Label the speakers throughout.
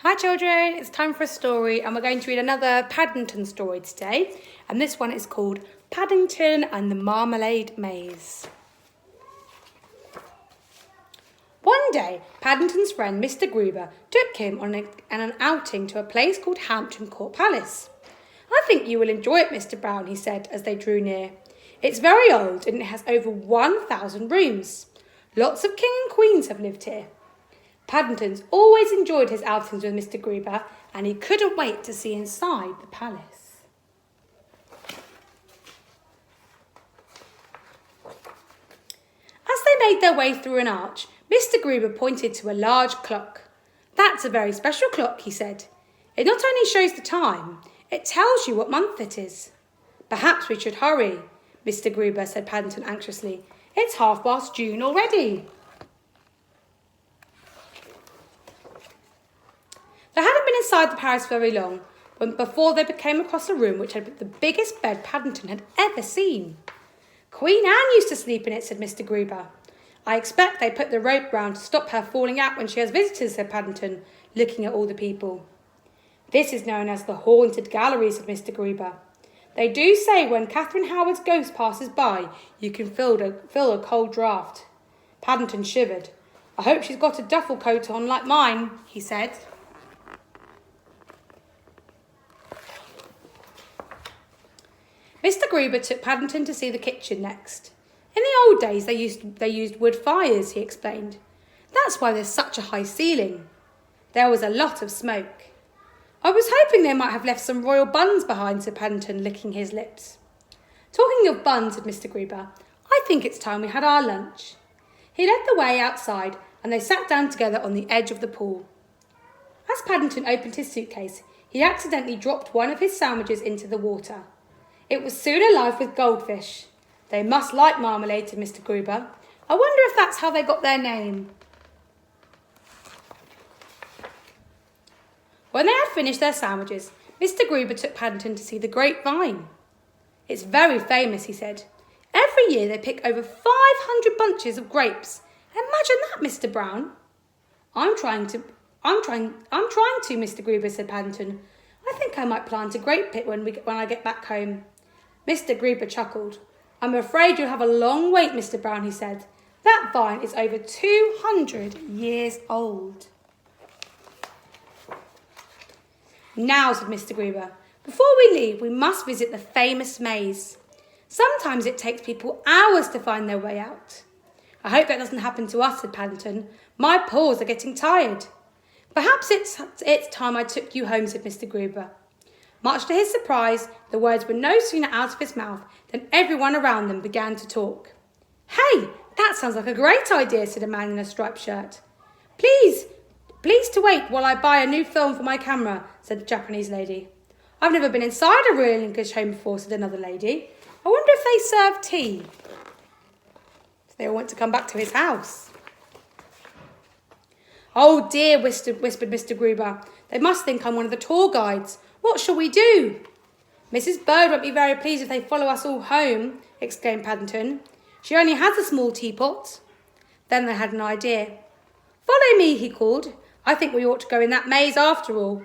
Speaker 1: Hi children, it's time for a story and we're going to read another Paddington story today, and this one is called Paddington and the Marmalade Maze. One day, Paddington's friend Mr. Gruber took him on an outing to a place called Hampton Court Palace. "I think you will enjoy it, Mr. Brown," he said as they drew near. "It's very old and it has over 1,000 rooms. Lots of king and queens have lived here." Paddington's always enjoyed his outings with Mr. Gruber, and he couldn't wait to see inside the palace. As they made their way through an arch, Mr. Gruber pointed to a large clock. "That's a very special clock," he said. "It not only shows the time, it tells you what month it is." "Perhaps we should hurry," Mr. Gruber said Paddington anxiously. "It's 1/2 June already." They hadn't been inside the palace very long before they came across a room which had the biggest bed Paddington had ever seen. "Queen Anne used to sleep in it," said Mr. Gruber. "I expect they put the rope round to stop her falling out when she has visitors," said Paddington, looking at all the people. "This is known as the Haunted Gallery," said Mr. Gruber. "They do say when Catherine Howard's ghost passes by, you can feel a cold draught." Paddington shivered. "I hope she's got a duffel coat on like mine," he said. Mr. Gruber took Paddington to see the kitchen next. "In the old days, they used wood fires," he explained. "That's why there's such a high ceiling." There was a lot of smoke. "I was hoping they might have left some royal buns behind," said Paddington, licking his lips. "Talking of buns," said Mr. Gruber, "I think it's time we had our lunch." He led the way outside, and they sat down together on the edge of the pool. As Paddington opened his suitcase, he accidentally dropped one of his sandwiches into the water. It was soon alive with goldfish. "They must like marmalade," said Mr. Gruber. "I wonder if that's how they got their name." When they had finished their sandwiches, Mr. Gruber took Paddington to see the grapevine. "It's very famous," he said. "Every year they pick over 500 bunches of grapes. Imagine that, Mr. Brown." I'm trying to, Mr. Gruber," said Paddington. "I think I might plant a grape pit when I get back home." Mr. Gruber chuckled. "I'm afraid you'll have a long wait, Mr. Brown," he said. "That vine is over 200 years old." "Now," said Mr. Gruber, "before we leave, we must visit the famous maze. Sometimes it takes people hours to find their way out." "I hope that doesn't happen to us," said Paddington. "My paws are getting tired." "Perhaps it's time I took you home," said Mr. Gruber. Much to his surprise, the words were no sooner out of his mouth than everyone around them began to talk. "Hey, that sounds like a great idea," said a man in a striped shirt. Please to wait while I buy a new film for my camera," said the Japanese lady. "I've never been inside a real English home before," said another lady. "I wonder if they serve tea." They all want to come back to his house. "Oh dear," whispered Mr. Gruber. "They must think I'm one of the tour guides. What shall we do?" "Mrs. Bird won't be very pleased if they follow us all home," exclaimed Paddington. "She only has a small teapot." Then they had an idea. "Follow me," he called. "I think we ought to go in that maze after all."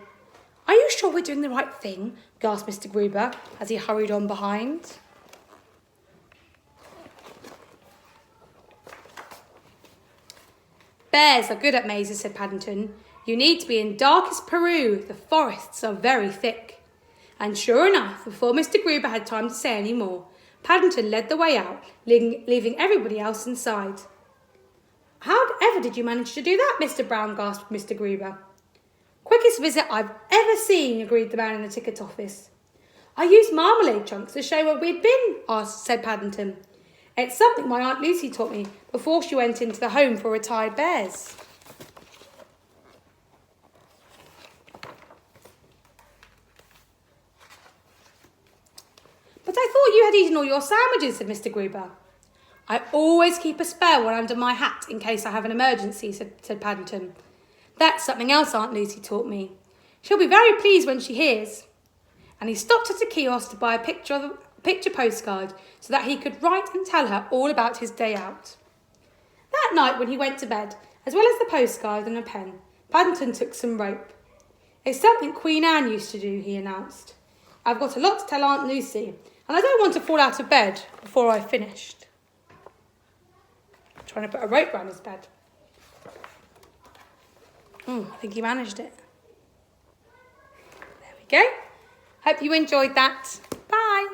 Speaker 1: "Are you sure we're doing the right thing?" gasped Mr. Gruber as he hurried on behind. "Bears are good at mazes," said Paddington. "You need to be in darkest Peru. The forests are very thick." And sure enough, before Mr. Gruber had time to say any more, Paddington led the way out, leaving everybody else inside. "However did you manage to do that, Mr. Brown?" gasped Mr. Gruber. "Quickest visit I've ever seen," agreed the man in the ticket office. "I used marmalade chunks to show where we'd been," said Paddington. "It's something my Aunt Lucy taught me before she went into the home for retired bears." "But I thought you had eaten all your sandwiches," said Mr. Gruber. "I always keep a spare one under my hat in case I have an emergency," said Paddington. "That's something else Aunt Lucy taught me. She'll be very pleased when she hears." And he stopped at a kiosk to buy a picture postcard so that he could write and tell her all about his day out. That night when he went to bed, as well as the postcard and a pen, Paddington took some rope. It's something Queen Anne used to do, he announced. I've got a lot to tell Aunt Lucy, and I don't want to fall out of bed before I've finished. Trying to put a rope around his bed. I think he managed it. There we go. Hope you enjoyed that. Bye.